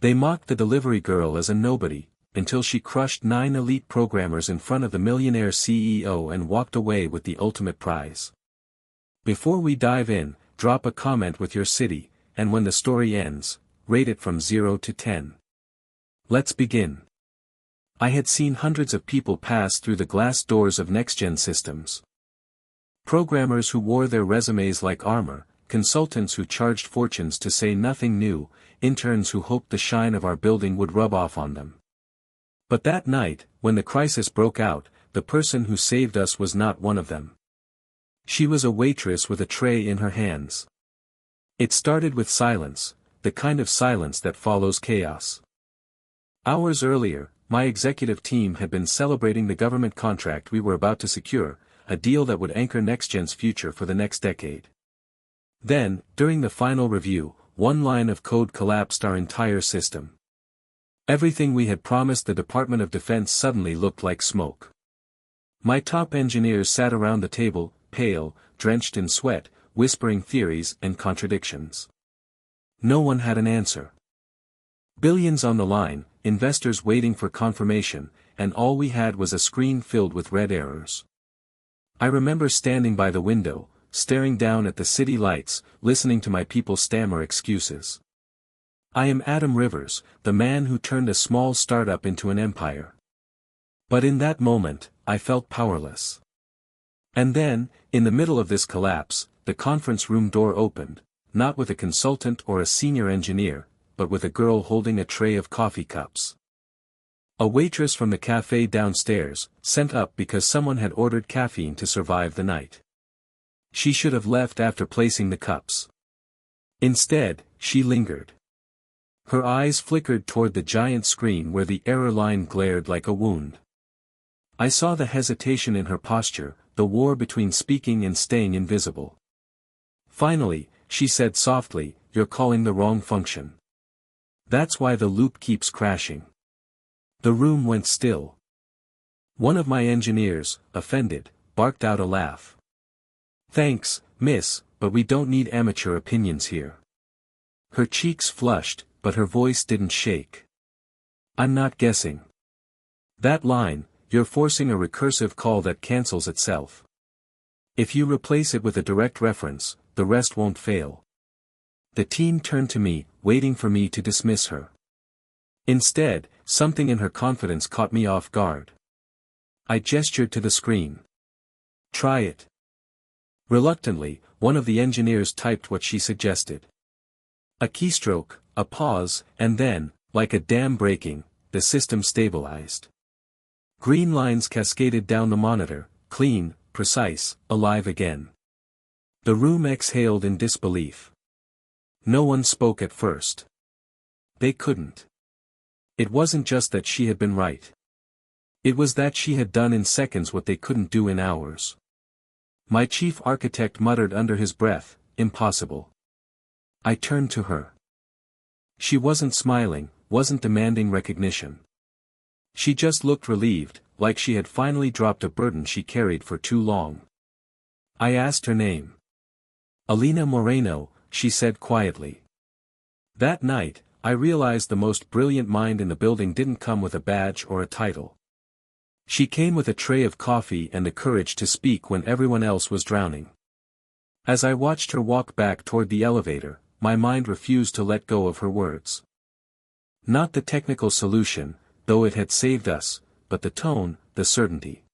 They mocked the delivery girl as a nobody, until she crushed 9 elite programmers in front of the millionaire CEO and walked away with the ultimate prize. Before we dive in, drop a comment with your city, and when the story ends, rate it from 0 to 10. Let's begin. I had seen hundreds of people pass through the glass doors of NextGen Systems. Programmers who wore their resumes like armor, consultants who charged fortunes to say nothing new, interns who hoped the shine of our building would rub off on them. But that night, when the crisis broke out, the person who saved us was not one of them. She was a waitress with a tray in her hands. It started with silence, the kind of silence that follows chaos. Hours earlier, my executive team had been celebrating the government contract we were about to secure, a deal that would anchor NextGen's future for the next decade. Then, during the final review, one line of code collapsed our entire system. Everything we had promised the Department of Defense suddenly looked like smoke. My top engineers sat around the table, pale, drenched in sweat, whispering theories and contradictions. No one had an answer. Billions on the line, investors waiting for confirmation, and all we had was a screen filled with red errors. I remember standing by the window, staring down at the city lights, listening to my people stammer excuses. I am Adam Rivers, the man who turned a small startup into an empire. But in that moment, I felt powerless. And then, in the middle of this collapse, the conference room door opened, not with a consultant or a senior engineer, but with a girl holding a tray of coffee cups. A waitress from the cafe downstairs, sent up because someone had ordered caffeine to survive the night. She should have left after placing the cups. Instead, she lingered. Her eyes flickered toward the giant screen where the error line glared like a wound. I saw the hesitation in her posture, the war between speaking and staying invisible. Finally, she said softly, "You're calling the wrong function. That's why the loop keeps crashing." The room went still. One of my engineers, offended, barked out a laugh. "Thanks, miss, but we don't need amateur opinions here." Her cheeks flushed, but her voice didn't shake. "I'm not guessing. That line, you're forcing a recursive call that cancels itself. If you replace it with a direct reference, the rest won't fail." The team turned to me, waiting for me to dismiss her. Instead, something in her confidence caught me off guard. I gestured to the screen. "Try it." Reluctantly, one of the engineers typed what she suggested. A keystroke, a pause, and then, like a dam breaking, the system stabilized. Green lines cascaded down the monitor, clean, precise, alive again. The room exhaled in disbelief. No one spoke at first. They couldn't. It wasn't just that she had been right. It was that she had done in seconds what they couldn't do in hours. My chief architect muttered under his breath, "Impossible." I turned to her. She wasn't smiling, wasn't demanding recognition. She just looked relieved, like she had finally dropped a burden she carried for too long. I asked her name. "Elina Moreno," she said quietly. That night, I realized the most brilliant mind in the building didn't come with a badge or a title. She came with a tray of coffee and the courage to speak when everyone else was drowning. As I watched her walk back toward the elevator, my mind refused to let go of her words. Not the technical solution, though it had saved us, but the tone, the certainty.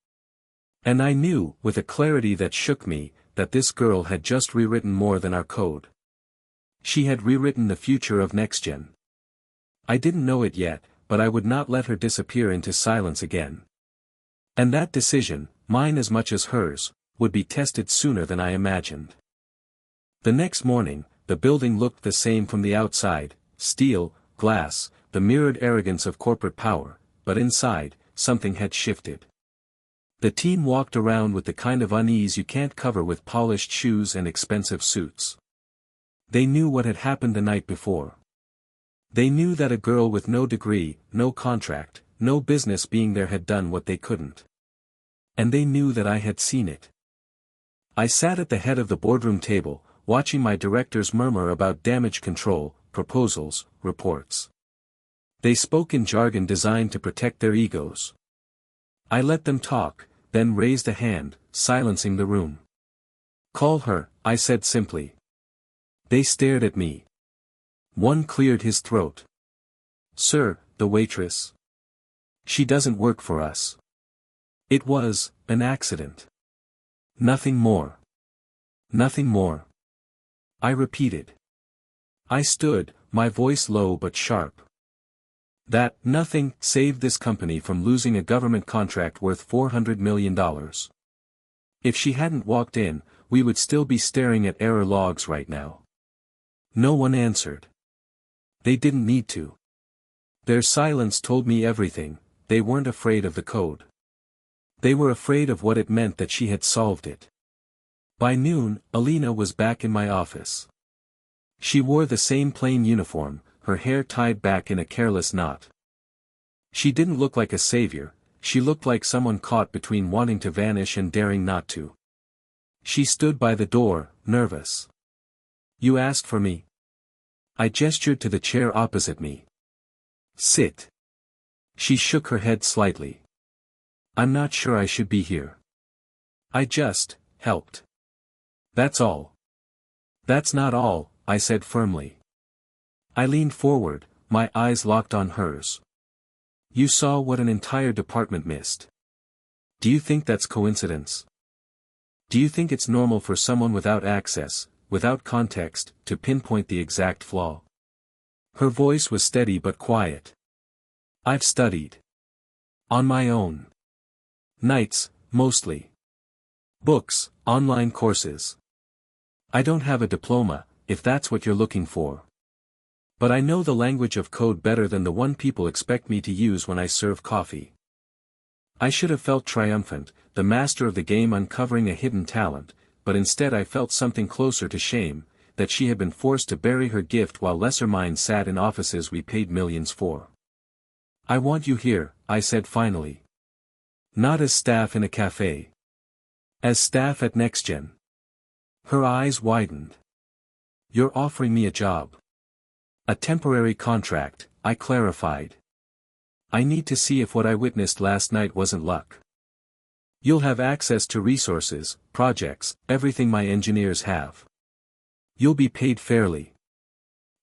And I knew, with a clarity that shook me, that this girl had just rewritten more than our code. She had rewritten the future of NextGen. I didn't know it yet, but I would not let her disappear into silence again. And that decision, mine as much as hers, would be tested sooner than I imagined. The next morning, the building looked the same from the outside, steel, glass, the mirrored arrogance of corporate power, but inside, something had shifted. The team walked around with the kind of unease you can't cover with polished shoes and expensive suits. They knew what had happened the night before. They knew that a girl with no degree, no contract, no business being there had done what they couldn't. And they knew that I had seen it. I sat at the head of the boardroom table, watching my directors murmur about damage control, proposals, reports. They spoke in jargon designed to protect their egos. I let them talk, then raised a hand, silencing the room. "Call her," I said simply. They stared at me. One cleared his throat. "Sir, the waitress. She doesn't work for us. It was an accident. Nothing more. Nothing more." I repeated. I stood, my voice low but sharp. That nothing saved this company from losing a government contract worth $400 million. If she hadn't walked in, we would still be staring at error logs right now. No one answered. They didn't need to. Their silence told me everything. They weren't afraid of the code. They were afraid of what it meant that she had solved it. By noon, Elina was back in my office. She wore the same plain uniform, her hair tied back in a careless knot. She didn't look like a savior, she looked like someone caught between wanting to vanish and daring not to. She stood by the door, nervous. "You asked for me?" I gestured to the chair opposite me. "Sit." She shook her head slightly. "I'm not sure I should be here. I just helped. That's all." "That's not all," I said firmly. I leaned forward, my eyes locked on hers. "You saw what an entire department missed. Do you think that's coincidence? Do you think it's normal for someone without access, without context, to pinpoint the exact flaw?" Her voice was steady but quiet. "I've studied. On my own. Nights, mostly. Books, online courses. I don't have a diploma, if that's what you're looking for. But I know the language of code better than the one people expect me to use when I serve coffee." I should have felt triumphant, the master of the game uncovering a hidden talent, but instead I felt something closer to shame, that she had been forced to bury her gift while lesser minds sat in offices we paid millions for. "I want you here," I said finally. "Not as staff in a cafe. As staff at NextGen." Her eyes widened. "You're offering me a job." "A temporary contract," I clarified. "I need to see if what I witnessed last night wasn't luck. You'll have access to resources, projects, everything my engineers have. You'll be paid fairly.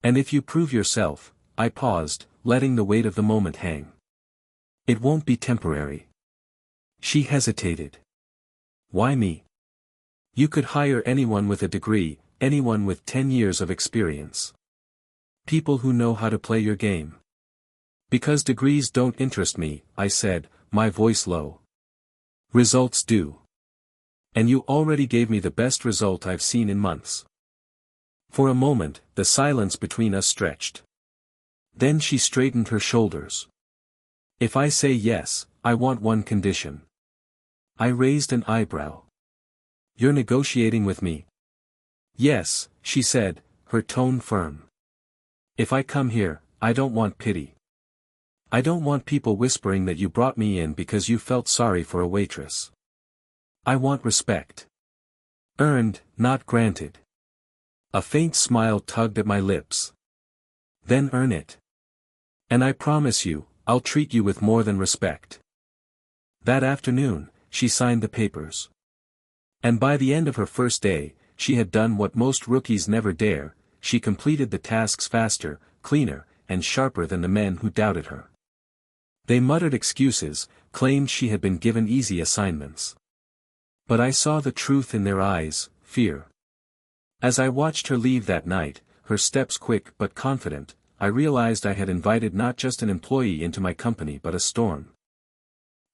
And if you prove yourself," I paused, letting the weight of the moment hang. "It won't be temporary." She hesitated. "Why me? You could hire anyone with a degree, anyone with 10 years of experience. People who know how to play your game." "Because degrees don't interest me," I said, my voice low. "Results do. And you already gave me the best result I've seen in months." For a moment, the silence between us stretched. Then she straightened her shoulders. "If I say yes, I want one condition." I raised an eyebrow. "You're negotiating with me?" "Yes," she said, her tone firm. "If I come here, I don't want pity. I don't want people whispering that you brought me in because you felt sorry for a waitress. I want respect. Earned, not granted." A faint smile tugged at my lips. "Then earn it. And I promise you, I'll treat you with more than respect." That afternoon, she signed the papers. And by the end of her first day, she had done what most rookies never dare, she completed the tasks faster, cleaner, and sharper than the men who doubted her. They muttered excuses, claimed she had been given easy assignments. But I saw the truth in their eyes, fear. As I watched her leave that night, her steps quick but confident, I realized I had invited not just an employee into my company but a storm.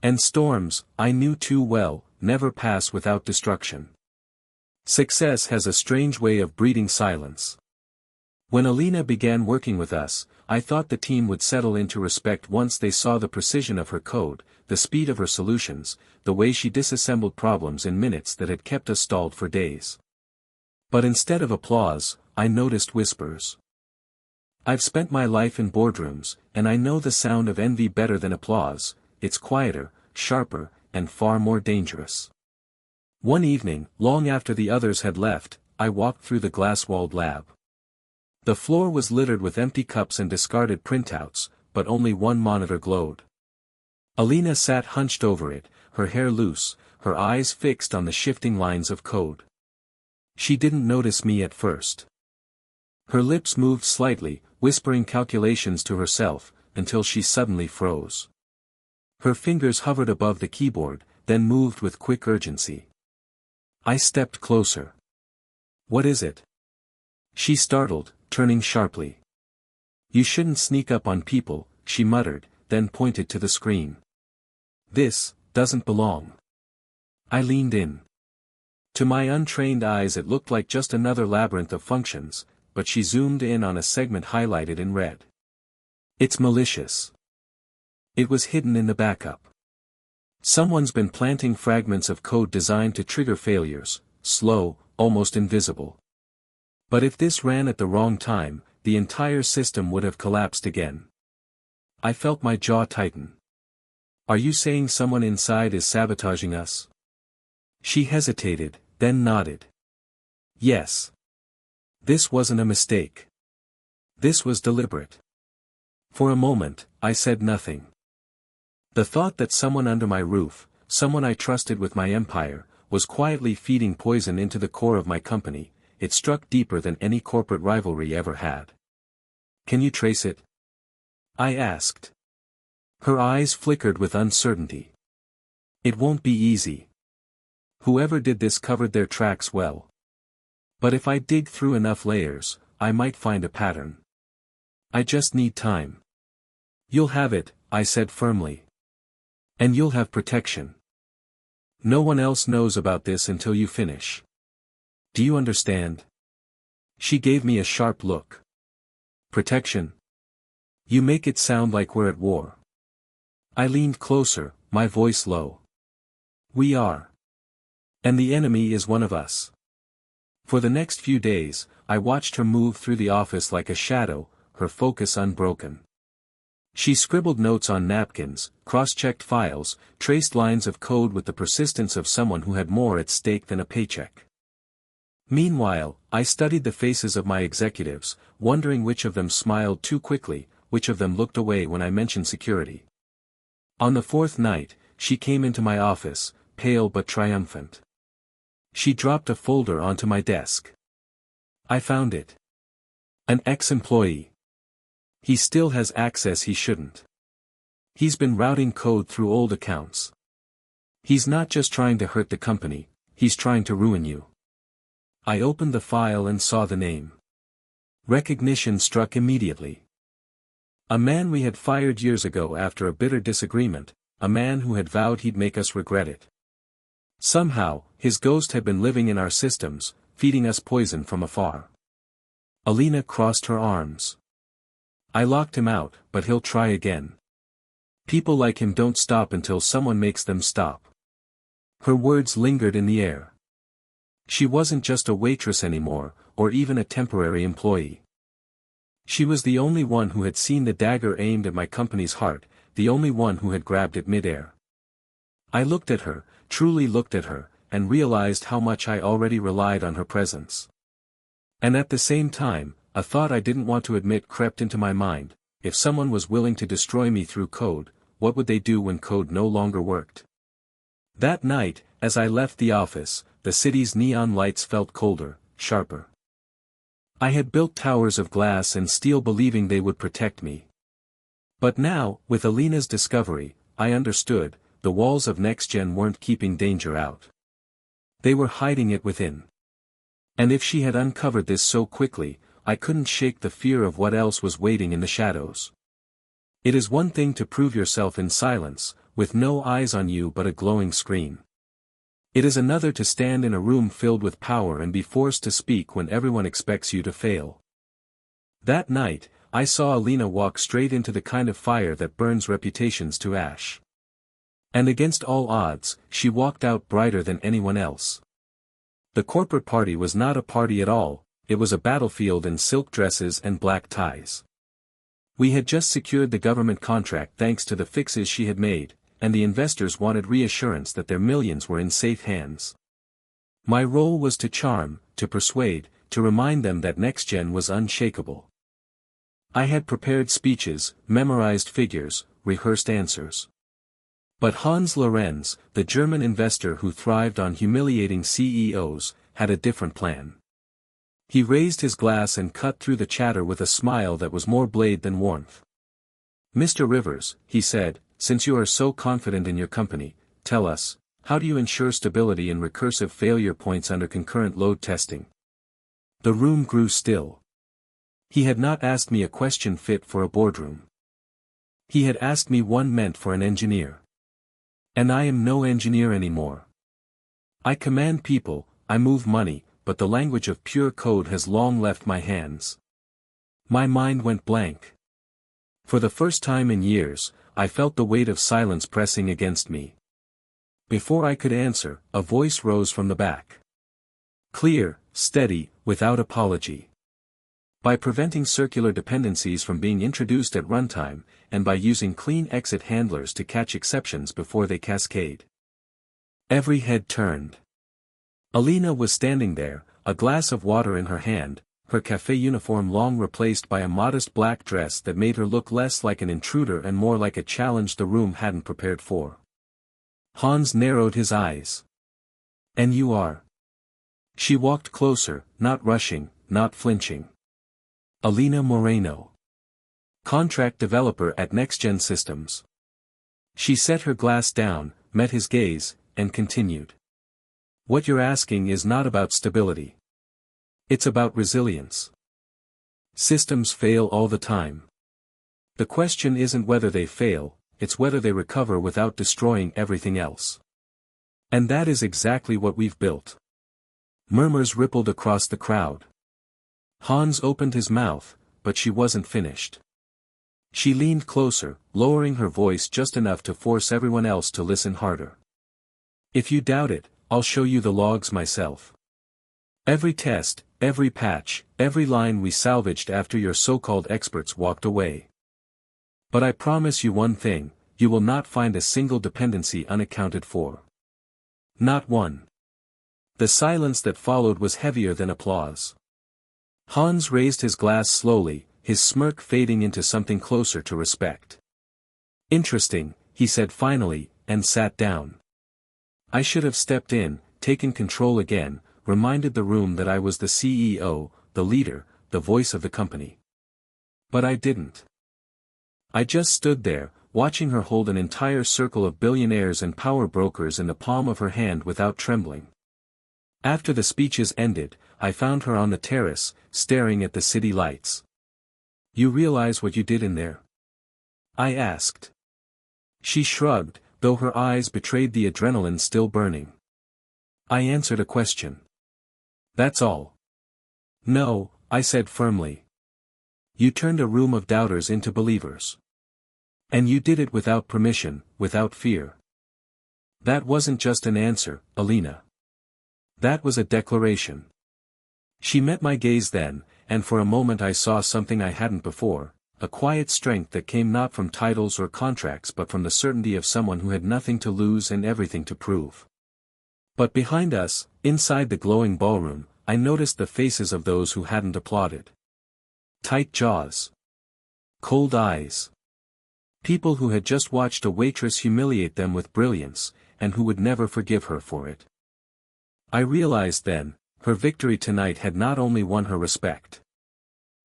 And storms, I knew too well, never pass without destruction. Success has a strange way of breeding silence. When Elina began working with us, I thought the team would settle into respect once they saw the precision of her code, the speed of her solutions, the way she disassembled problems in minutes that had kept us stalled for days. But instead of applause, I noticed whispers. I've spent my life in boardrooms, and I know the sound of envy better than applause. It's quieter, sharper, and far more dangerous. One evening, long after the others had left, I walked through the glass-walled lab. The floor was littered with empty cups and discarded printouts, but only one monitor glowed. Elina sat hunched over it, her hair loose, her eyes fixed on the shifting lines of code. She didn't notice me at first. Her lips moved slightly, whispering calculations to herself, until she suddenly froze. Her fingers hovered above the keyboard, then moved with quick urgency. I stepped closer. "What is it?" She startled, turning sharply. "You shouldn't sneak up on people," she muttered, then pointed to the screen. "This doesn't belong." I leaned in. To my untrained eyes it looked like just another labyrinth of functions, but she zoomed in on a segment highlighted in red. "It's malicious." It was hidden in the backup. Someone's been planting fragments of code designed to trigger failures, slow, almost invisible. But if this ran at the wrong time, the entire system would have collapsed again. I felt my jaw tighten. "Are you saying someone inside is sabotaging us?" She hesitated, then nodded. "Yes. This wasn't a mistake. This was deliberate." For a moment, I said nothing. The thought that someone under my roof, someone I trusted with my empire, was quietly feeding poison into the core of my company, it struck deeper than any corporate rivalry ever had. "Can you trace it?" I asked. Her eyes flickered with uncertainty. "It won't be easy. Whoever did this covered their tracks well. But if I dig through enough layers, I might find a pattern. I just need time." "You'll have it," I said firmly. "And you'll have protection. No one else knows about this until you finish. Do you understand?" She gave me a sharp look. "Protection? You make it sound like we're at war." I leaned closer, my voice low. "We are. And the enemy is one of us." For the next few days, I watched her move through the office like a shadow, her focus unbroken. She scribbled notes on napkins, cross-checked files, traced lines of code with the persistence of someone who had more at stake than a paycheck. Meanwhile, I studied the faces of my executives, wondering which of them smiled too quickly, which of them looked away when I mentioned security. On the fourth night, she came into my office, pale but triumphant. She dropped a folder onto my desk. "I found it. An ex-employee. He still has access he shouldn't. He's been routing code through old accounts. He's not just trying to hurt the company, he's trying to ruin you." I opened the file and saw the name. Recognition struck immediately. A man we had fired years ago after a bitter disagreement, a man who had vowed he'd make us regret it. Somehow, his ghost had been living in our systems, feeding us poison from afar. Elina crossed her arms. "I locked him out, but he'll try again. People like him don't stop until someone makes them stop." Her words lingered in the air. She wasn't just a waitress anymore, or even a temporary employee. She was the only one who had seen the dagger aimed at my company's heart, the only one who had grabbed it midair. I looked at her, truly looked at her, and realized how much I already relied on her presence. And at the same time, a thought I didn't want to admit crept into my mind: if someone was willing to destroy me through code, what would they do when code no longer worked? That night, as I left the office, the city's neon lights felt colder, sharper. I had built towers of glass and steel believing they would protect me. But now, with Elina's discovery, I understood, the walls of NextGen weren't keeping danger out. They were hiding it within. And if she had uncovered this so quickly, I couldn't shake the fear of what else was waiting in the shadows. It is one thing to prove yourself in silence, with no eyes on you but a glowing screen. It is another to stand in a room filled with power and be forced to speak when everyone expects you to fail. That night, I saw Elina walk straight into the kind of fire that burns reputations to ash. And against all odds, she walked out brighter than anyone else. The corporate party was not a party at all, it was a battlefield in silk dresses and black ties. We had just secured the government contract thanks to the fixes she had made, and the investors wanted reassurance that their millions were in safe hands. My role was to charm, to persuade, to remind them that NextGen was unshakable. I had prepared speeches, memorized figures, rehearsed answers. But Hans Lorenz, the German investor who thrived on humiliating CEOs, had a different plan. He raised his glass and cut through the chatter with a smile that was more blade than warmth. "Mr. Rivers," he said, "since you are so confident in your company, tell us, how do you ensure stability in recursive failure points under concurrent load testing?" The room grew still. He had not asked me a question fit for a boardroom. He had asked me one meant for an engineer. And I am no engineer anymore. I command people, I move money, but the language of pure code has long left my hands. My mind went blank. For the first time in years, I felt the weight of silence pressing against me. Before I could answer, a voice rose from the back. Clear, steady, without apology. By preventing circular dependencies from being introduced at runtime, and by using clean exit handlers to catch exceptions before they cascade. Every head turned. Elina was standing there, a glass of water in her hand, her café uniform long replaced by a modest black dress that made her look less like an intruder and more like a challenge the room hadn't prepared for. Hans narrowed his eyes. "And you are?" She walked closer, not rushing, not flinching. "Elina Moreno. Contract developer at NextGen Systems." She set her glass down, met his gaze, and continued. "What you're asking is not about stability. It's about resilience. Systems fail all the time. The question isn't whether they fail, it's whether they recover without destroying everything else. And that is exactly what we've built." Murmurs rippled across the crowd. Hans opened his mouth, but she wasn't finished. She leaned closer, lowering her voice just enough to force everyone else to listen harder. "If you doubt it, I'll show you the logs myself. Every test, every patch, every line we salvaged after your so-called experts walked away. But I promise you one thing, you will not find a single dependency unaccounted for. Not one." The silence that followed was heavier than applause. Hans raised his glass slowly, his smirk fading into something closer to respect. "Interesting," he said finally, and sat down. "I should have stepped in, taken control again, reminded the room that I was the CEO, the leader, the voice of the company. But I didn't. I just stood there, watching her hold an entire circle of billionaires and power brokers in the palm of her hand without trembling. After the speeches ended, I found her on the terrace, staring at the city lights. 'You realize what you did in there?' I asked. She shrugged, though her eyes betrayed the adrenaline still burning. I answered a question. 'That's all.' 'No,' I said firmly. 'You turned a room of doubters into believers. And you did it without permission, without fear.' That wasn't just an answer, Elina. That was a declaration. She met my gaze then, and for a moment I saw something I hadn't before, a quiet strength that came not from titles or contracts but from the certainty of someone who had nothing to lose and everything to prove. But behind us, inside the glowing ballroom, I noticed the faces of those who hadn't applauded. Tight jaws. Cold eyes. People who had just watched a waitress humiliate them with brilliance, and who would never forgive her for it. I realized then, her victory tonight had not only won her respect.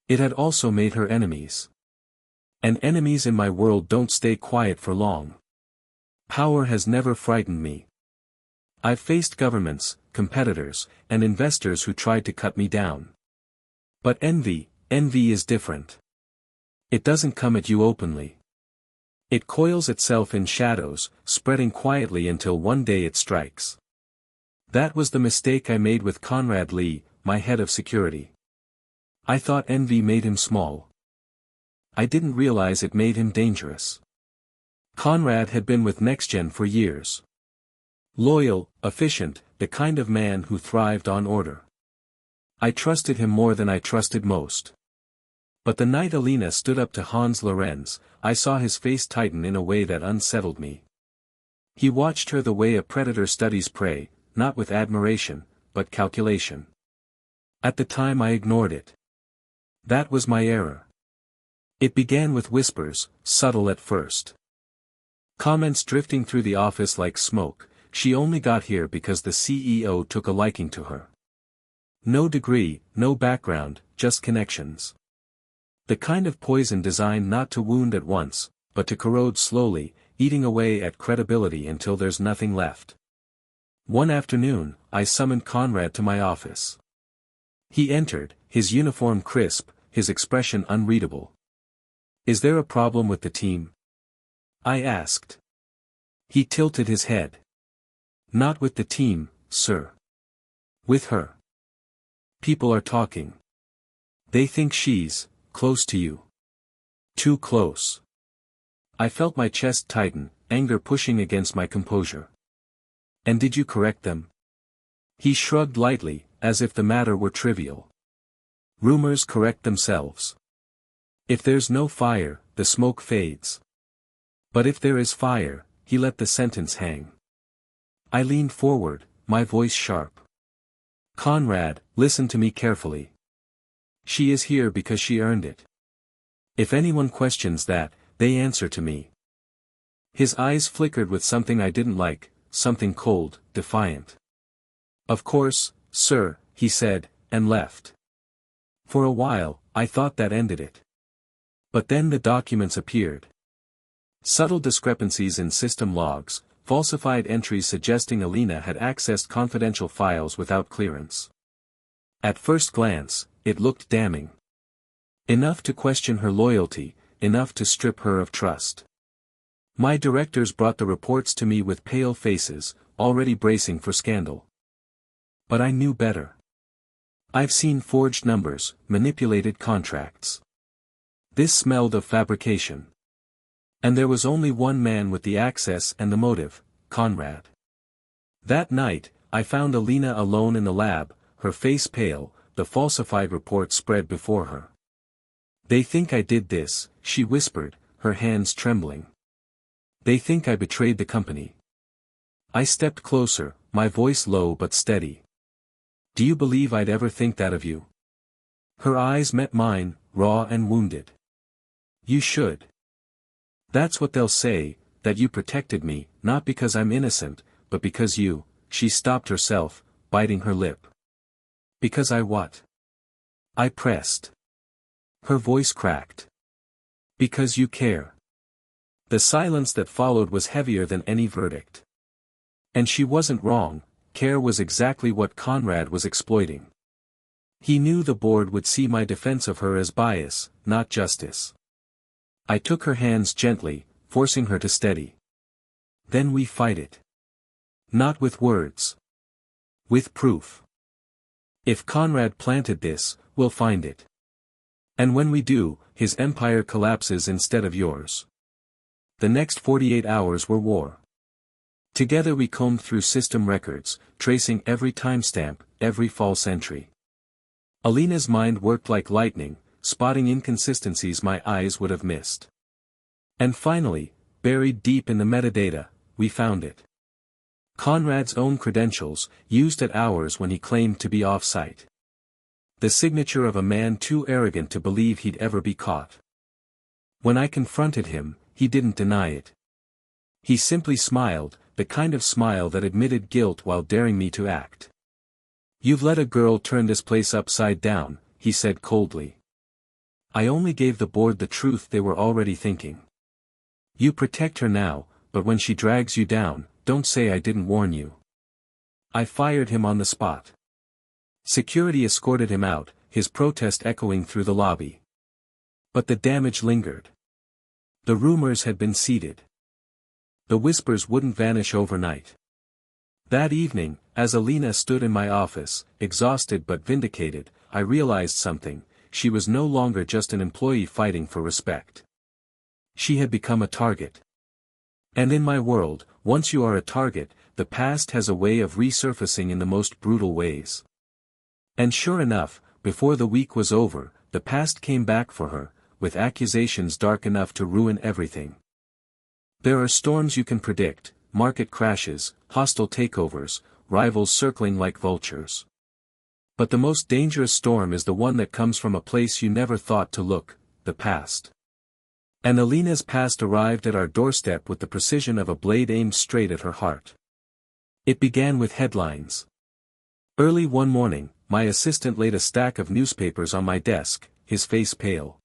It had also made her enemies. And enemies in my world don't stay quiet for long. Power has never frightened me. I've faced governments, competitors, and investors who tried to cut me down. But envy is different. It doesn't come at you openly. It coils itself in shadows, spreading quietly until one day it strikes. That was the mistake I made with Conrad Lee, my head of security. I thought envy made him small. I didn't realize it made him dangerous. Conrad had been with NextGen for years. Loyal, efficient, the kind of man who thrived on order. I trusted him more than I trusted most. But the night Elina stood up to Hans Lorenz, I saw his face tighten in a way that unsettled me. He watched her the way a predator studies prey, not with admiration, but calculation. At the time I ignored it. That was my error. It began with whispers, subtle at first. Comments drifting through the office like smoke, she only got here because the CEO took a liking to her. No degree, no background, just connections. The kind of poison designed not to wound at once, but to corrode slowly, eating away at credibility until there's nothing left. One afternoon, I summoned Conrad to my office. He entered, his uniform crisp, his expression unreadable. "Is there a problem with the team?" I asked. He tilted his head. "Not with the team, sir. With her. People are talking. They think she's close to you. Too close." I felt my chest tighten, anger pushing against my composure. "And did you correct them?" He shrugged lightly, as if the matter were trivial. "Rumors correct themselves. If there's no fire, the smoke fades. But if there is fire," he let the sentence hang. I leaned forward, my voice sharp. "Conrad, listen to me carefully. She is here because she earned it. If anyone questions that, they answer to me." His eyes flickered with something I didn't like, something cold, defiant. "Of course, sir," he said, and left. For a while, I thought that ended it. But then the documents appeared. Subtle discrepancies in system logs, falsified entries suggesting Elina had accessed confidential files without clearance. At first glance, it looked damning. Enough to question her loyalty, enough to strip her of trust. My directors brought the reports to me with pale faces, already bracing for scandal. But I knew better. I've seen forged numbers, manipulated contracts. This smelled of fabrication. And there was only one man with the access and the motive, Conrad. That night, I found Elina alone in the lab, her face pale, the falsified report spread before her. "They think I did this," she whispered, her hands trembling. "They think I betrayed the company." I stepped closer, my voice low but steady. "Do you believe I'd ever think that of you?" Her eyes met mine, raw and wounded. "You should. That's what they'll say, that you protected me, not because I'm innocent, but because you," she stopped herself, biting her lip. "Because I what?" I pressed. Her voice cracked. "Because you care." The silence that followed was heavier than any verdict. And she wasn't wrong, care was exactly what Conrad was exploiting. He knew the board would see my defense of her as bias, not justice. I took her hands gently, forcing her to steady. "Then we fight it. Not with words. With proof. If Conrad planted this, we'll find it. And when we do, his empire collapses instead of yours." The next 48 hours were war. Together we combed through system records, tracing every timestamp, every false entry. Alina's mind worked like lightning, spotting inconsistencies my eyes would have missed. And finally, buried deep in the metadata, we found it. Conrad's own credentials, used at hours when he claimed to be off-site. The signature of a man too arrogant to believe he'd ever be caught. When I confronted him, he didn't deny it. He simply smiled, the kind of smile that admitted guilt while daring me to act. "You've let a girl turn this place upside down," he said coldly. "I only gave the board the truth they were already thinking. You protect her now, but when she drags you down, don't say I didn't warn you." I fired him on the spot. Security escorted him out, his protest echoing through the lobby. But the damage lingered. The rumors had been seeded. The whispers wouldn't vanish overnight. That evening, as Elina stood in my office, exhausted but vindicated, I realized something: she was no longer just an employee fighting for respect. She had become a target. And in my world, once you are a target, the past has a way of resurfacing in the most brutal ways. And sure enough, before the week was over, the past came back for her, with accusations dark enough to ruin everything. There are storms you can predict: market crashes, hostile takeovers, rivals circling like vultures. But the most dangerous storm is the one that comes from a place you never thought to look: the past. And Elina's past arrived at our doorstep with the precision of a blade aimed straight at her heart. It began with headlines. Early one morning, my assistant laid a stack of newspapers on my desk, his face pale.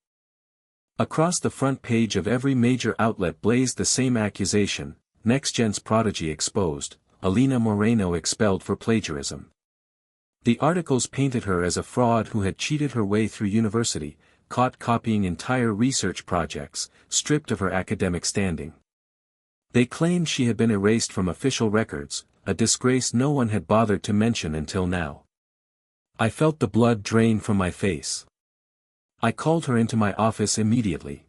Across the front page of every major outlet blazed the same accusation: NextGen's prodigy exposed, Elina Moreno expelled for plagiarism. The articles painted her as a fraud who had cheated her way through university, caught copying entire research projects, stripped of her academic standing. They claimed she had been erased from official records, a disgrace no one had bothered to mention until now. I felt the blood drain from my face. I called her into my office immediately.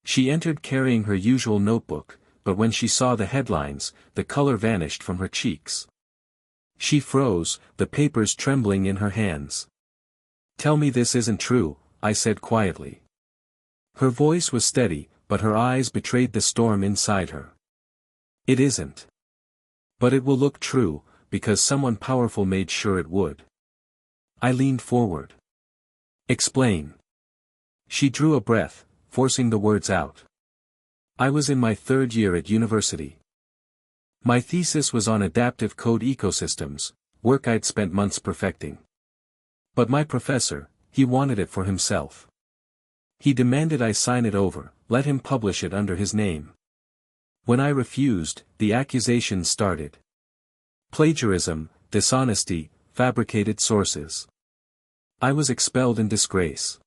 She entered carrying her usual notebook, but when she saw the headlines, the color vanished from her cheeks. She froze, the papers trembling in her hands. "Tell me this isn't true," I said quietly. Her voice was steady, but her eyes betrayed the storm inside her. "It isn't. But it will look true, because someone powerful made sure it would." I leaned forward. "Explain." She drew a breath, forcing the words out. "I was in my third year at university. My thesis was on adaptive code ecosystems, work I'd spent months perfecting. But my professor, he wanted it for himself. He demanded I sign it over, let him publish it under his name. When I refused, the accusations started. Plagiarism, dishonesty, fabricated sources. I was expelled in disgrace.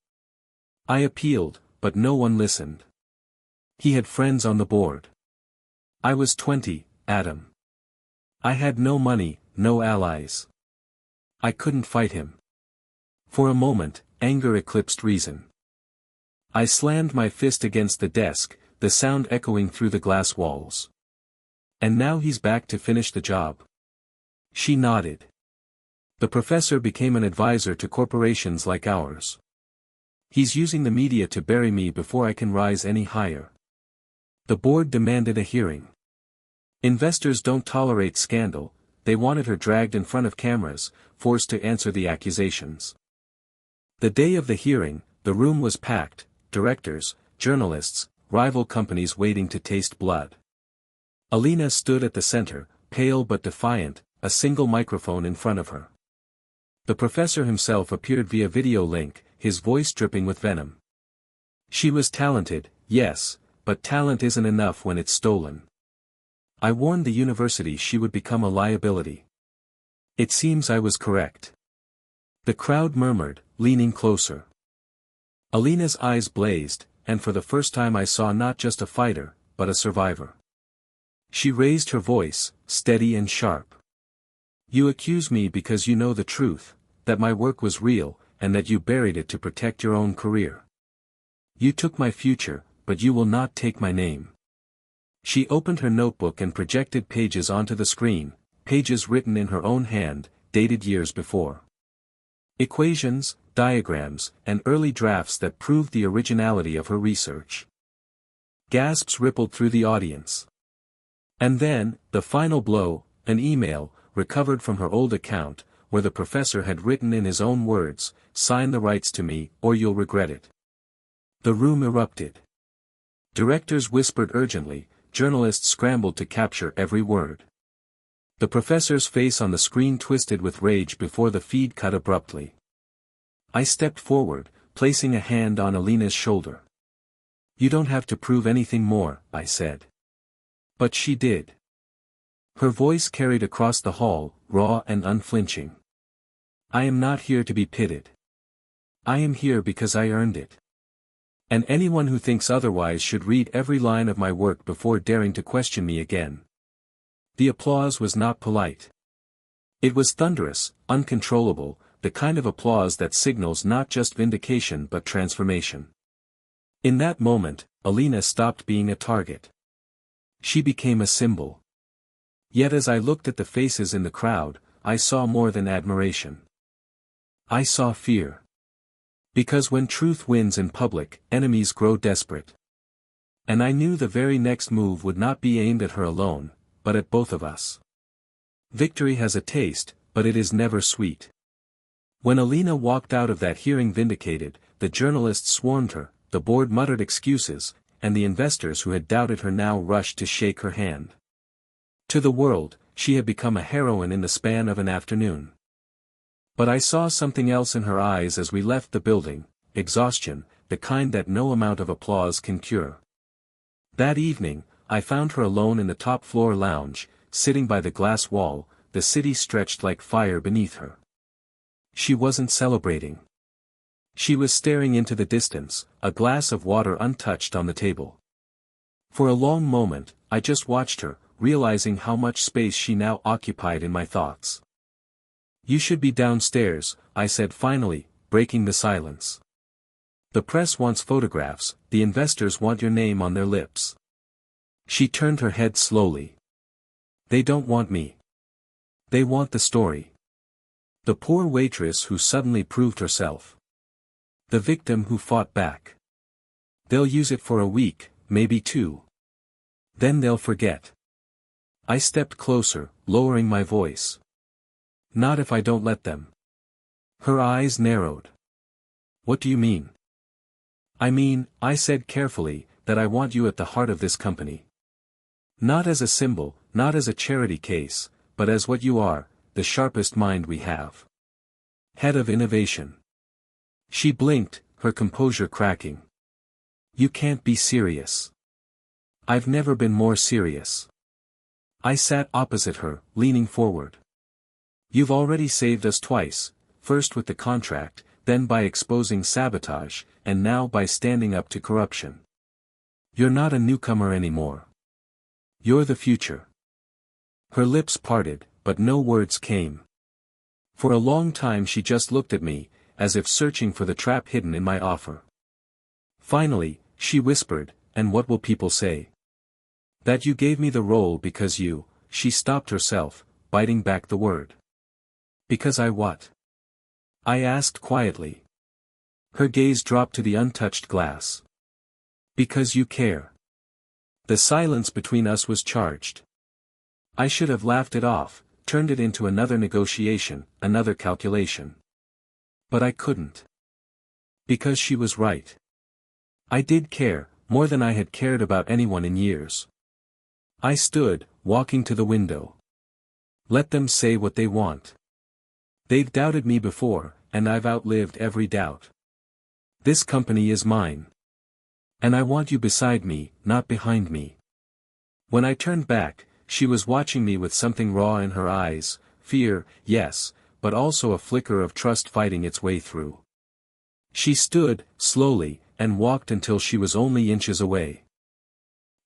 I appealed, but no one listened. He had friends on the board. I was 20, Adam. I had no money, no allies. I couldn't fight him. For a moment, anger eclipsed reason. I slammed my fist against the desk, the sound echoing through the glass walls. "And now he's back to finish the job." She nodded. "The professor became an advisor to corporations like ours. He's using the media to bury me before I can rise any higher." The board demanded a hearing. Investors don't tolerate scandal, they wanted her dragged in front of cameras, forced to answer the accusations. The day of the hearing, the room was packed, directors, journalists, rival companies waiting to taste blood. Elina stood at the center, pale but defiant, a single microphone in front of her. The professor himself appeared via video link, his voice dripping with venom. She was talented, yes, but talent isn't enough when it's stolen. I warned the university she would become a liability. It seems I was correct. The crowd murmured, leaning closer. Elina's eyes blazed, and for the first time I saw not just a fighter, but a survivor. She raised her voice, steady and sharp. "You accuse me because you know the truth, that my work was real, and that you buried it to protect your own career. You took my future, but you will not take my name." She opened her notebook and projected pages onto the screen, pages written in her own hand, dated years before. Equations, diagrams, and early drafts that proved the originality of her research. Gasps rippled through the audience. And then, the final blow, an email, recovered from her old account, where the professor had written in his own words, "Sign the rights to me, or you'll regret it." The room erupted. Directors whispered urgently, journalists scrambled to capture every word. The professor's face on the screen twisted with rage before the feed cut abruptly. I stepped forward, placing a hand on Elina's shoulder. "You don't have to prove anything more," I said. But she did. Her voice carried across the hall, raw and unflinching. "I am not here to be pitied. I am here because I earned it. And anyone who thinks otherwise should read every line of my work before daring to question me again." The applause was not polite. It was thunderous, uncontrollable, the kind of applause that signals not just vindication but transformation. In that moment, Elina stopped being a target. She became a symbol. Yet as I looked at the faces in the crowd, I saw more than admiration. I saw fear. Because when truth wins in public, enemies grow desperate. And I knew the very next move would not be aimed at her alone, but at both of us. Victory has a taste, but it is never sweet. When Elina walked out of that hearing vindicated, the journalists swarmed her, the board muttered excuses, and the investors who had doubted her now rushed to shake her hand. To the world, she had become a heroine in the span of an afternoon. But I saw something else in her eyes as we left the building: exhaustion, the kind that no amount of applause can cure. That evening, I found her alone in the top-floor lounge, sitting by the glass wall, the city stretched like fire beneath her. She wasn't celebrating. She was staring into the distance, a glass of water untouched on the table. For a long moment, I just watched her, realizing how much space she now occupied in my thoughts. "You should be downstairs," I said finally, breaking the silence. "The press wants photographs, the investors want your name on their lips." She turned her head slowly. "They don't want me. They want the story. The poor waitress who suddenly proved herself. The victim who fought back. They'll use it for a week, maybe 2. Then they'll forget." I stepped closer, lowering my voice. "Not if I don't let them." Her eyes narrowed. "What do you mean?" "I mean," I said carefully, "that I want you at the heart of this company. Not as a symbol, not as a charity case, but as what you are, the sharpest mind we have. Head of innovation." She blinked, her composure cracking. "You can't be serious." "I've never been more serious." I sat opposite her, leaning forward. "You've already saved us twice, first with the contract, then by exposing sabotage, and now by standing up to corruption. You're not a newcomer anymore. You're the future." Her lips parted, but no words came. For a long time she just looked at me, as if searching for the trap hidden in my offer. Finally, she whispered, "And what will people say? That you gave me the role because you—" She stopped herself, biting back the word. "Because I what?" I asked quietly. Her gaze dropped to the untouched glass. "Because you care." The silence between us was charged. I should have laughed it off, turned it into another negotiation, another calculation. But I couldn't. Because she was right. I did care, more than I had cared about anyone in years. I stood, walking to the window. Let them say what they want. They've doubted me before, and I've outlived every doubt. This company is mine. And I want you beside me, not behind me. When I turned back, she was watching me with something raw in her eyes, fear, yes, but also a flicker of trust fighting its way through. She stood, slowly, and walked until she was only inches away.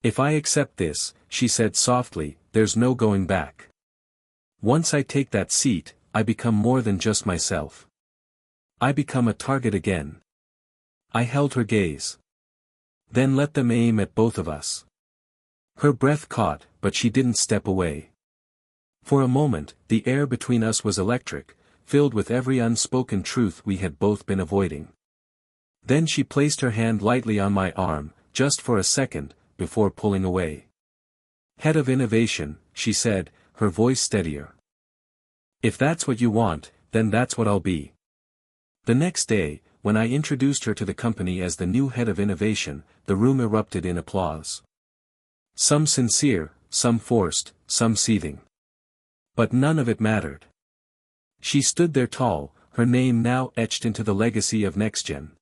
"If I accept this," she said softly, "there's no going back. Once I take that seat, I become more than just myself. I become a target again." I held her gaze. "Then let them aim at both of us." Her breath caught, but she didn't step away. For a moment, the air between us was electric, filled with every unspoken truth we had both been avoiding. Then she placed her hand lightly on my arm, just for a second, before pulling away. "Head of innovation," she said, her voice steadier. "If that's what you want, then that's what I'll be." The next day, when I introduced her to the company as the new head of innovation, the room erupted in applause. Some sincere, some forced, some seething. But none of it mattered. She stood there tall, her name now etched into the legacy of NextGen.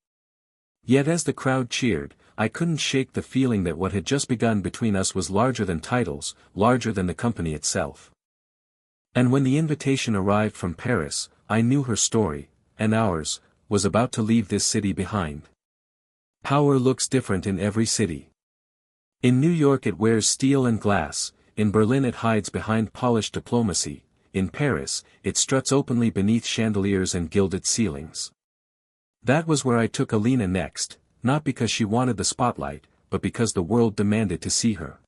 Yet as the crowd cheered, I couldn't shake the feeling that what had just begun between us was larger than titles, larger than the company itself. And when the invitation arrived from Paris, I knew her story, and ours, was about to leave this city behind. Power looks different in every city. In New York it wears steel and glass, in Berlin it hides behind polished diplomacy, in Paris, it struts openly beneath chandeliers and gilded ceilings. That was where I took Elina next, not because she wanted the spotlight, but because the world demanded to see her.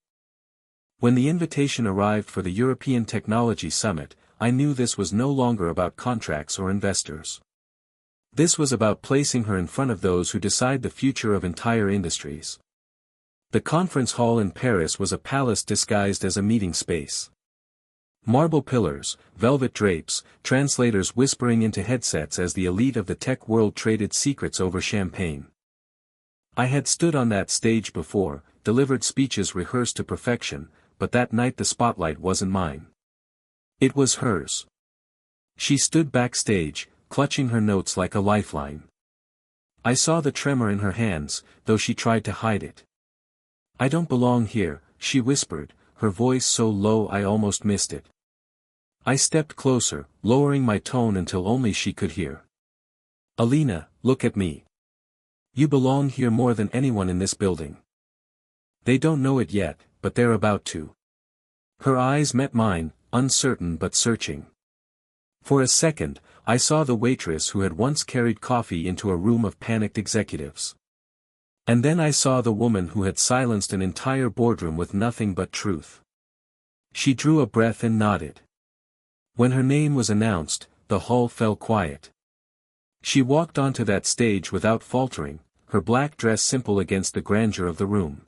When the invitation arrived for the European Technology Summit, I knew this was no longer about contracts or investors. This was about placing her in front of those who decide the future of entire industries. The conference hall in Paris was a palace disguised as a meeting space. Marble pillars, velvet drapes, translators whispering into headsets as the elite of the tech world traded secrets over champagne. I had stood on that stage before, delivered speeches rehearsed to perfection, but that night the spotlight wasn't mine. It was hers. She stood backstage, clutching her notes like a lifeline. I saw the tremor in her hands, though she tried to hide it. "I don't belong here," she whispered, her voice so low I almost missed it. I stepped closer, lowering my tone until only she could hear. "Elina, look at me. You belong here more than anyone in this building. They don't know it yet, but they're about to." Her eyes met mine, uncertain but searching. For a second, I saw the waitress who had once carried coffee into a room of panicked executives. And then I saw the woman who had silenced an entire boardroom with nothing but truth. She drew a breath and nodded. When her name was announced, the hall fell quiet. She walked onto that stage without faltering, her black dress simple against the grandeur of the room.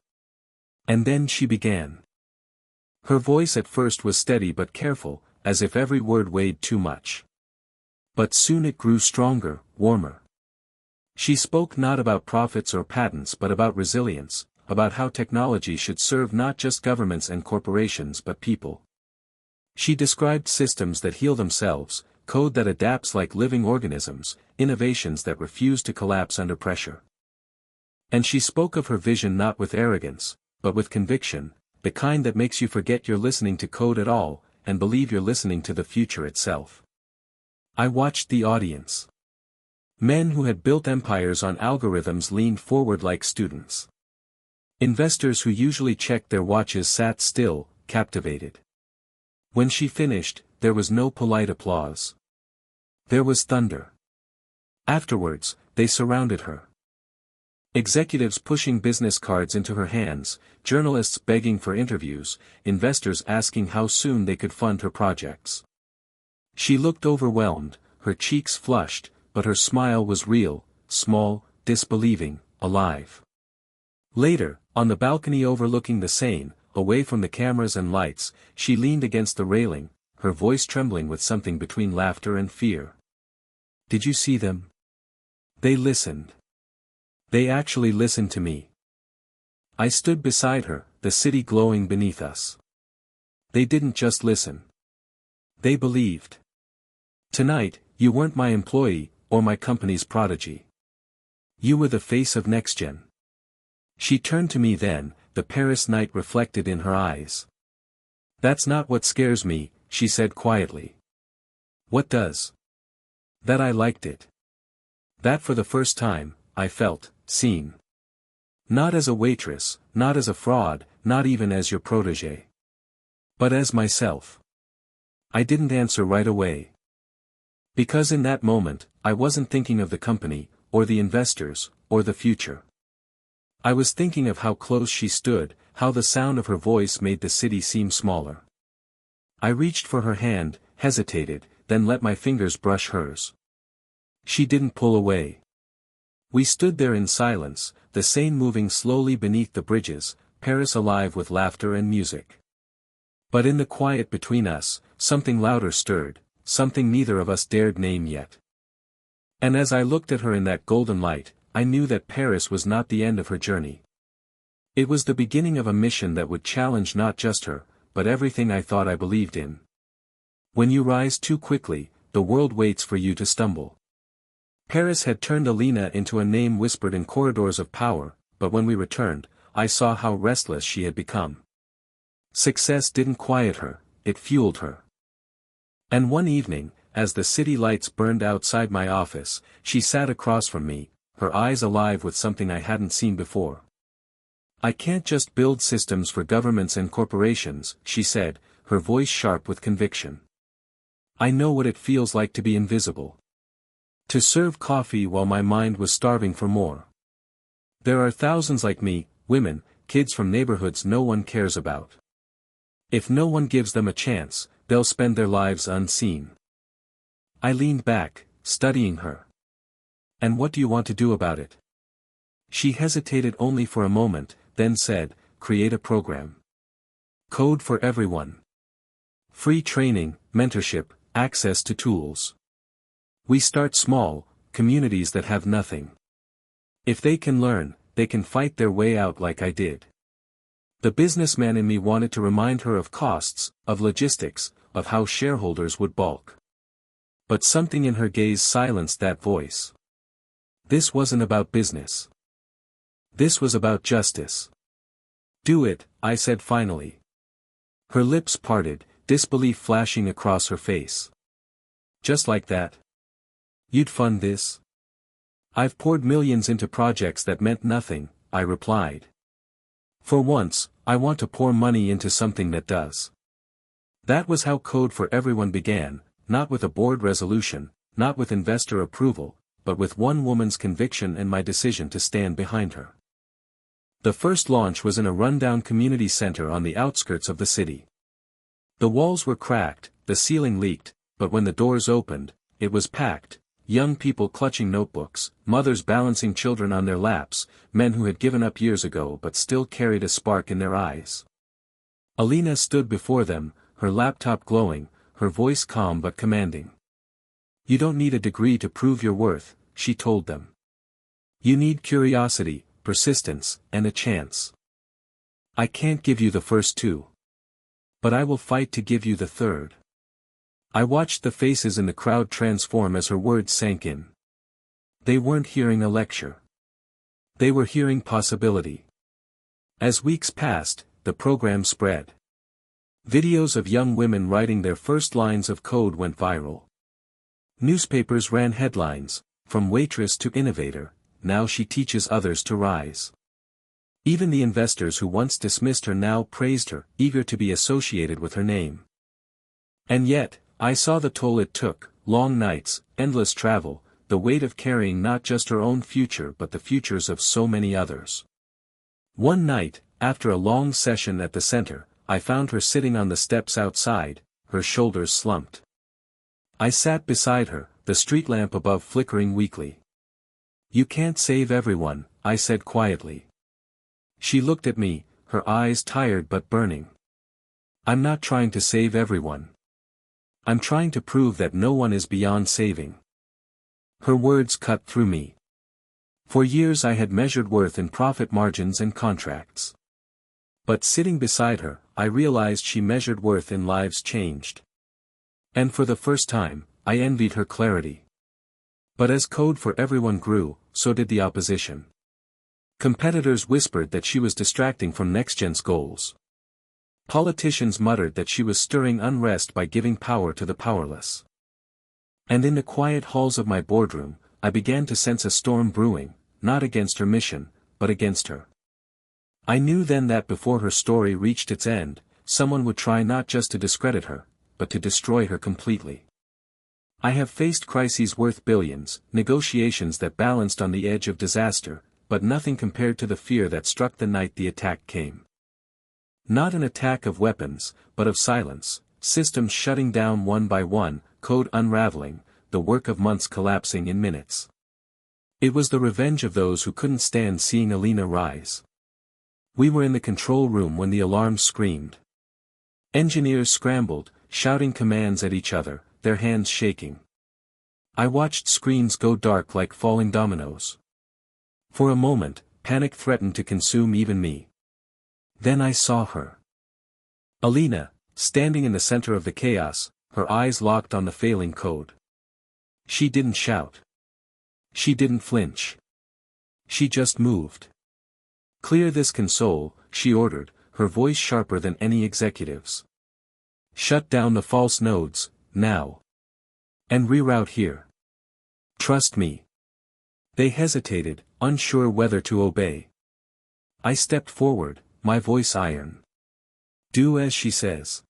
And then she began. Her voice at first was steady but careful, as if every word weighed too much. But soon it grew stronger, warmer. She spoke not about profits or patents but about resilience, about how technology should serve not just governments and corporations but people. She described systems that heal themselves, code that adapts like living organisms, innovations that refuse to collapse under pressure. And she spoke of her vision not with arrogance, but with conviction, the kind that makes you forget you're listening to code at all, and believe you're listening to the future itself. I watched the audience. Men who had built empires on algorithms leaned forward like students. Investors who usually checked their watches sat still, captivated. When she finished, there was no polite applause. There was thunder. Afterwards, they surrounded her. Executives pushing business cards into her hands, journalists begging for interviews, investors asking how soon they could fund her projects. She looked overwhelmed, her cheeks flushed, but her smile was real, small, disbelieving, alive. Later, on the balcony overlooking the Seine, away from the cameras and lights, she leaned against the railing, her voice trembling with something between laughter and fear. "Did you see them? They listened. They actually listened to me." I stood beside her, the city glowing beneath us. They didn't just listen. They believed. "Tonight, you weren't my employee, or my company's prodigy. You were the face of NextGen." She turned to me then, the Paris night reflected in her eyes. "That's not what scares me," she said quietly. "What does?" "That I liked it. That for the first time, I felt seen. Not as a waitress, not as a fraud, not even as your protégé. But as myself." I didn't answer right away. Because in that moment, I wasn't thinking of the company, or the investors, or the future. I was thinking of how close she stood, how the sound of her voice made the city seem smaller. I reached for her hand, hesitated, then let my fingers brush hers. She didn't pull away. We stood there in silence, the Seine moving slowly beneath the bridges, Paris alive with laughter and music. But in the quiet between us, something louder stirred, something neither of us dared name yet. And as I looked at her in that golden light, I knew that Paris was not the end of her journey. It was the beginning of a mission that would challenge not just her, but everything I thought I believed in. When you rise too quickly, the world waits for you to stumble. Paris had turned Elina into a name whispered in corridors of power, but when we returned, I saw how restless she had become. Success didn't quiet her, it fueled her. And one evening, as the city lights burned outside my office, she sat across from me, her eyes alive with something I hadn't seen before. "I can't just build systems for governments and corporations," she said, her voice sharp with conviction. "I know what it feels like to be invisible. To serve coffee while my mind was starving for more. There are thousands like me, women, kids from neighborhoods no one cares about. If no one gives them a chance, they'll spend their lives unseen." I leaned back, studying her. "And what do you want to do about it?" She hesitated only for a moment, then said, "Create a program. Code for everyone. Free training, mentorship, access to tools. We start small, communities that have nothing. If they can learn, they can fight their way out like I did. The businessman in me wanted to remind her of costs, of logistics, of how shareholders would balk. But something in her gaze silenced that voice. This wasn't about business. This was about justice. Do it, I said finally. Her lips parted, disbelief flashing across her face. Just like that? You'd fund this? I've poured millions into projects that meant nothing, I replied. For once, I want to pour money into something that does. That was how Code for Everyone began, not with a board resolution, not with investor approval, but with one woman's conviction and my decision to stand behind her. The first launch was in a rundown community center on the outskirts of the city. The walls were cracked, the ceiling leaked, but when the doors opened, it was packed. Young people clutching notebooks, mothers balancing children on their laps, men who had given up years ago but still carried a spark in their eyes. Elina stood before them, her laptop glowing, her voice calm but commanding. You don't need a degree to prove your worth, she told them. You need curiosity, persistence, and a chance. I can't give you the first two. But I will fight to give you the third. I watched the faces in the crowd transform as her words sank in. They weren't hearing a lecture. They were hearing possibility. As weeks passed, the program spread. Videos of young women writing their first lines of code went viral. Newspapers ran headlines, from waitress to innovator, now she teaches others to rise. Even the investors who once dismissed her now praised her, eager to be associated with her name. And yet, I saw the toll it took, long nights, endless travel, the weight of carrying not just her own future but the futures of so many others. One night, after a long session at the center, I found her sitting on the steps outside, her shoulders slumped. I sat beside her, the street lamp above flickering weakly. You can't save everyone, I said quietly. She looked at me, her eyes tired but burning. I'm not trying to save everyone. I'm trying to prove that no one is beyond saving. Her words cut through me. For years I had measured worth in profit margins and contracts. But sitting beside her, I realized she measured worth in lives changed. And for the first time, I envied her clarity. But as Code for Everyone grew, so did the opposition. Competitors whispered that she was distracting from NextGen's goals. Politicians muttered that she was stirring unrest by giving power to the powerless. And in the quiet halls of my boardroom, I began to sense a storm brewing, not against her mission, but against her. I knew then that before her story reached its end, someone would try not just to discredit her, but to destroy her completely. I have faced crises worth billions, negotiations that balanced on the edge of disaster, but nothing compared to the fear that struck the night the attack came. Not an attack of weapons, but of silence, systems shutting down one by one, code unraveling, the work of months collapsing in minutes. It was the revenge of those who couldn't stand seeing Elina rise. We were in the control room when the alarm screamed. Engineers scrambled, shouting commands at each other, their hands shaking. I watched screens go dark like falling dominoes. For a moment, panic threatened to consume even me. Then I saw her. Elina, standing in the center of the chaos, her eyes locked on the failing code. She didn't shout. She didn't flinch. She just moved. Clear this console, she ordered, her voice sharper than any executive's. Shut down the false nodes, now. And reroute here. Trust me. They hesitated, unsure whether to obey. I stepped forward, my voice iron. Do as she says.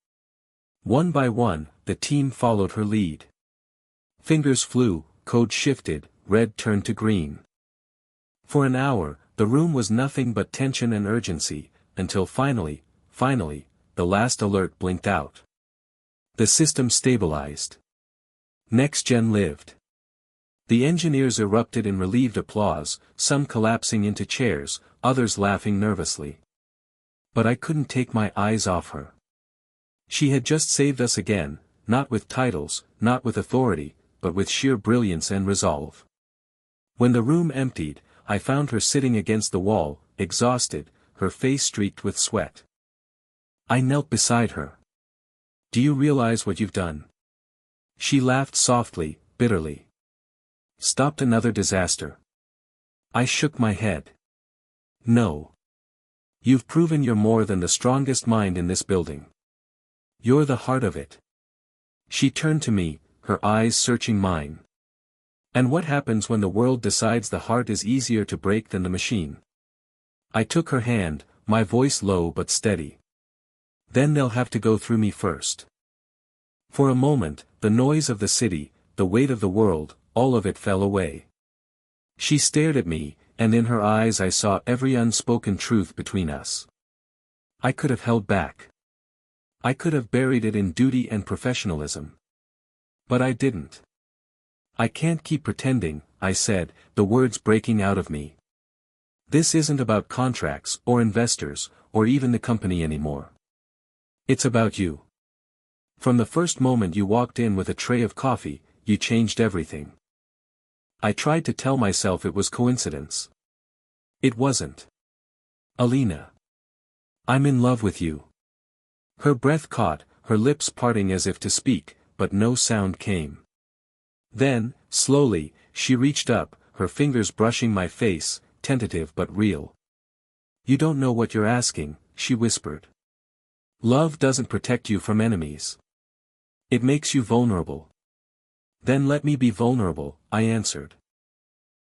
One by one, the team followed her lead. Fingers flew, code shifted, red turned to green. For an hour, the room was nothing but tension and urgency, until finally, the last alert blinked out. The system stabilized. NextGen lived. The engineers erupted in relieved applause, some collapsing into chairs, others laughing nervously. But I couldn't take my eyes off her. She had just saved us again, not with titles, not with authority, but with sheer brilliance and resolve. When the room emptied, I found her sitting against the wall, exhausted, her face streaked with sweat. I knelt beside her. "Do you realize what you've done?" She laughed softly, bitterly. "Stopped another disaster." I shook my head. "No. You've proven you're more than the strongest mind in this building. You're the heart of it." She turned to me, her eyes searching mine. "And what happens when the world decides the heart is easier to break than the machine?" I took her hand, my voice low but steady. "Then they'll have to go through me first." For a moment, the noise of the city, the weight of the world, all of it fell away. She stared at me, and in her eyes I saw every unspoken truth between us. I could have held back. I could have buried it in duty and professionalism. But I didn't. "I can't keep pretending," I said, the words breaking out of me. "This isn't about contracts, or investors, or even the company anymore. It's about you. From the first moment you walked in with a tray of coffee, you changed everything." I tried to tell myself it was coincidence. It wasn't. "Elina. I'm in love with you." Her breath caught, her lips parting as if to speak, but no sound came. Then, slowly, she reached up, her fingers brushing my face, tentative but real. "You don't know what you're asking," she whispered. "Love doesn't protect you from enemies. It makes you vulnerable." "Then let me be vulnerable," I answered.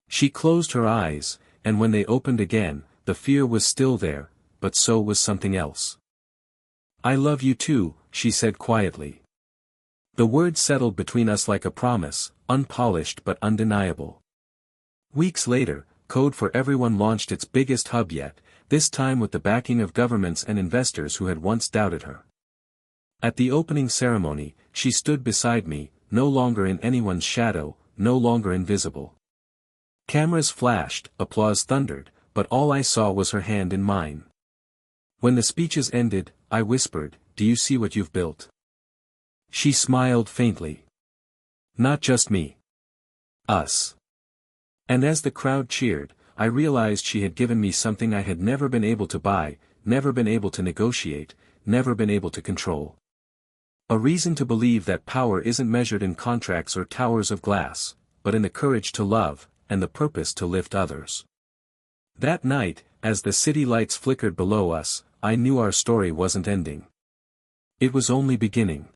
She closed her eyes, and when they opened again, the fear was still there, but so was something else. "I love you too," she said quietly. The word settled between us like a promise, unpolished but undeniable. Weeks later, Code for Everyone launched its biggest hub yet, this time with the backing of governments and investors who had once doubted her. At the opening ceremony, she stood beside me, no longer in anyone's shadow, no longer invisible. Cameras flashed, applause thundered, but all I saw was her hand in mine. When the speeches ended, I whispered, "Do you see what you've built?" She smiled faintly. "Not just me. Us." And as the crowd cheered, I realized she had given me something I had never been able to buy, never been able to negotiate, never been able to control. A reason to believe that power isn't measured in contracts or towers of glass, but in the courage to love, and the purpose to lift others. That night, as the city lights flickered below us, I knew our story wasn't ending. It was only beginning.